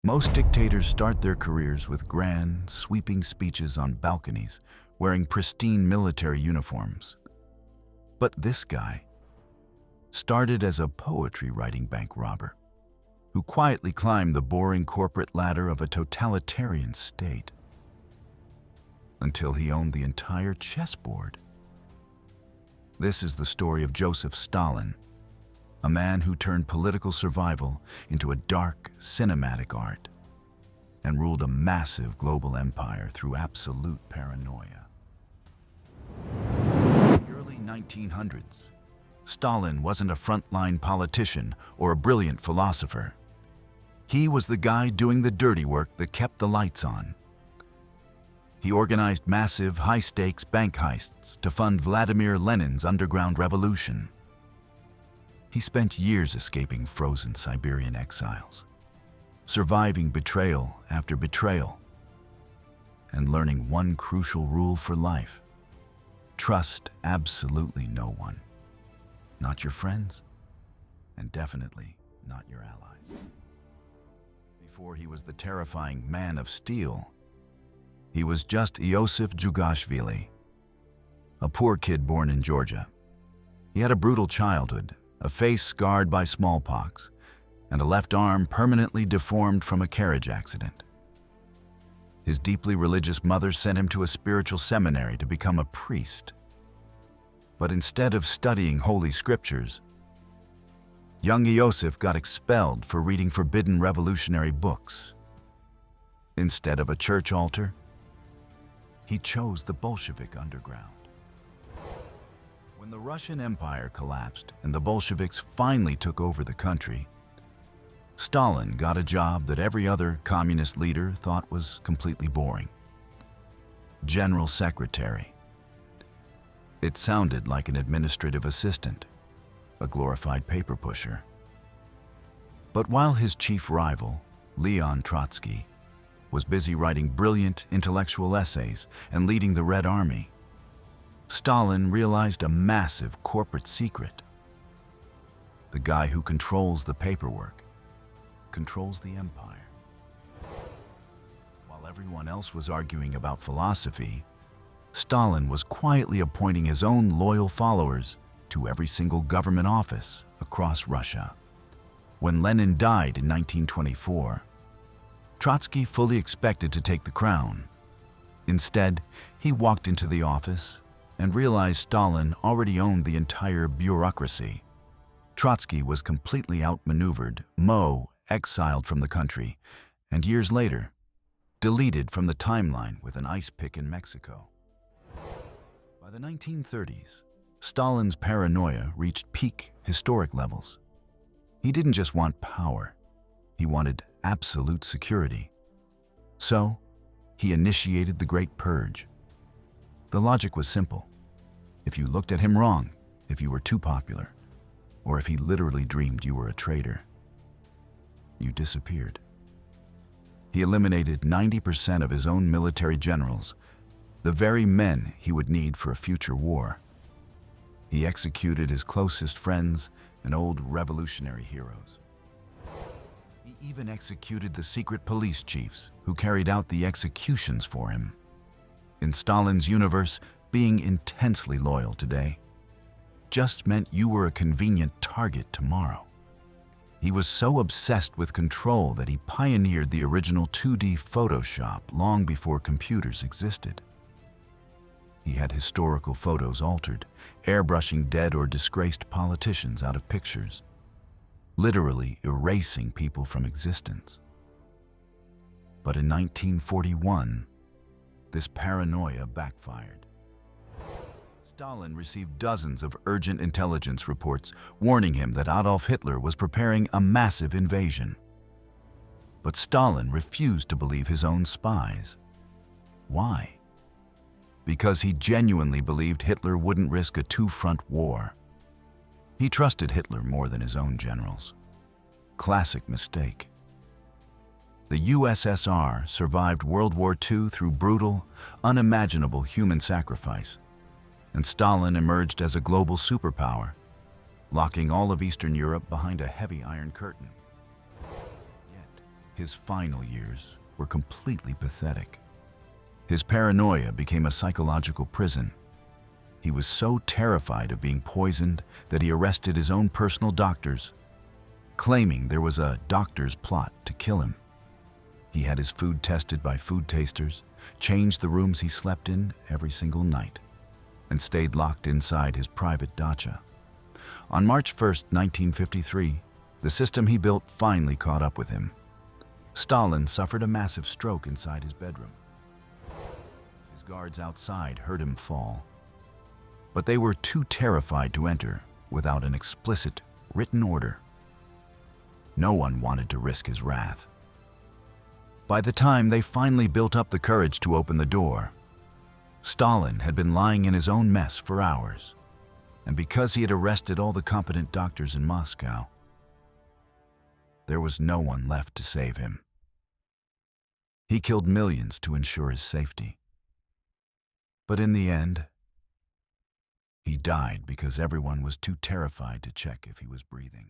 Most dictators start their careers with grand, sweeping speeches on balconies, wearing pristine military uniforms. But this guy started as a poetry-writing bank robber who quietly climbed the boring corporate ladder of a totalitarian state until he owned the entire chessboard. This is the story of Joseph Stalin, a man who turned political survival into a dark, cinematic art and ruled a massive global empire through absolute paranoia. In the early 1900s, Stalin wasn't a frontline politician or a brilliant philosopher. He was the guy doing the dirty work that kept the lights on. He organized massive, high-stakes bank heists to fund Vladimir Lenin's underground revolution. He spent years escaping frozen Siberian exiles, surviving betrayal after betrayal, and learning one crucial rule for life: trust absolutely no one. Not your friends, and definitely not your allies. Before he was the terrifying Man of Steel, he was just Iosif Jugashvili, a poor kid born in Georgia. He had a brutal childhood, a face scarred by smallpox, and a left arm permanently deformed from a carriage accident. His deeply religious mother sent him to a spiritual seminary to become a priest. But instead of studying holy scriptures, young Iosif got expelled for reading forbidden revolutionary books. Instead of a church altar, he chose the Bolshevik underground. When the Russian Empire collapsed and the Bolsheviks finally took over the country, Stalin got a job that every other communist leader thought was completely boring: general secretary. It sounded like an administrative assistant, a glorified paper pusher. But while his chief rival, Leon Trotsky, was busy writing brilliant intellectual essays and leading the Red Army, Stalin realized a massive corporate secret. The guy who controls the paperwork controls the empire. While everyone else was arguing about philosophy, Stalin was quietly appointing his own loyal followers to every single government office across Russia. When Lenin died in 1924, Trotsky fully expected to take the crown. Instead, he walked into the office and realized Stalin already owned the entire bureaucracy. Trotsky was completely outmaneuvered, exiled from the country, and years later, deleted from the timeline with an ice pick in Mexico. By the 1930s, Stalin's paranoia reached peak historic levels. He didn't just want power, he wanted absolute security. So, he initiated the Great Purge. The logic was simple. If you looked at him wrong, if you were too popular, or if he literally dreamed you were a traitor, you disappeared. He eliminated 90% of his own military generals, the very men he would need for a future war. He executed his closest friends and old revolutionary heroes. He even executed the secret police chiefs who carried out the executions for him. In Stalin's universe, being intensely loyal today just meant you were a convenient target tomorrow. He was so obsessed with control that he pioneered the original 2D Photoshop long before computers existed. He had historical photos altered, airbrushing dead or disgraced politicians out of pictures, literally erasing people from existence. But in 1941, this paranoia backfired. Stalin received dozens of urgent intelligence reports warning him that Adolf Hitler was preparing a massive invasion. But Stalin refused to believe his own spies. Why? Because he genuinely believed Hitler wouldn't risk a two-front war. He trusted Hitler more than his own generals. Classic mistake. The USSR survived World War II through brutal, unimaginable human sacrifice, and Stalin emerged as a global superpower, locking all of Eastern Europe behind a heavy Iron Curtain. Yet, His final years were completely pathetic. His paranoia became a psychological prison. He was so terrified of being poisoned that he arrested his own personal doctors, claiming there was a doctor's plot to kill him. He had his food tested by food tasters, changed the rooms he slept in every single night, and stayed locked inside his private dacha. On March 1st, 1953, the system he built finally caught up with him. Stalin suffered a massive stroke inside his bedroom. His guards outside heard him fall, but they were too terrified to enter without an explicit written order. No one wanted to risk his wrath. By the time they finally built up the courage to open the door, Stalin had been lying in his own mess for hours, and because he had arrested all the competent doctors in Moscow, there was no one left to save him. He killed millions to ensure his safety. But in the end, he died because everyone was too terrified to check if he was breathing.